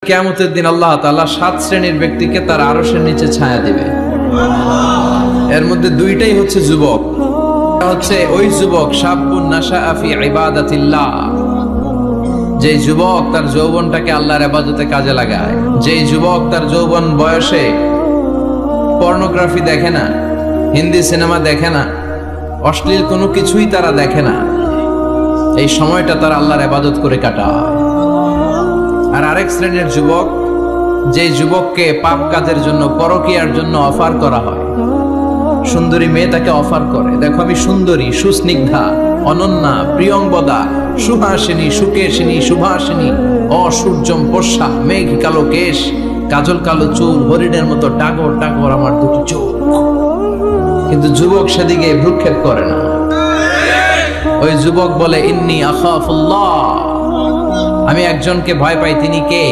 কিয়ামতের দিন আল্লাহ তাআলা 7 শ্রেণীর ব্যক্তিকে তার আরশের নিচে ছায়া দিবে। এর মধ্যে দুইটাই হচ্ছে যুবক। হচ্ছে ওই যুবক শাবুন নাশাআ ফি ইবাদাতিল্লাহ, যে যুবক তার যৌবনটাকে আল্লাহর ইবাদতে কাজে লাগায়, যে যুবক তার যৌবন বয়সে পর্নোগ্রাফি দেখে না, হিন্দি সিনেমা দেখে না, অশ্লীল কোনো কিছুই তারা দেখে না, এই সময়টা তারা আল্লাহর ইবাদত করে কাটায়। আর আরেক শ্রেণীর যুবক, যে যুবককে পাপ কাজের জন্য, পরকীয়ার জন্য অফার করা হয়, সুন্দরী মেয়ে তাকে অফার করে, দেখো আমি সুন্দরী, সুস্নিগ্ধা, অনন্যা, প্রিয়ংবদা, সুহাসিনী, সুকেশিনী, সুভাসিনী, অসূর্যম পোষা, মেঘ কালো কেশ, কাজল কালো চুল, হরিণের মতো টাগর টাগর আমার দুটি চোখ। কিন্তু যুবক সেদিকে ভ্রুক্ষেপ করে না। ওই যুবক বলে ইন্নী আখাফুল্লাহ, আমি একজনকে ভয় পাই, তিনি কে?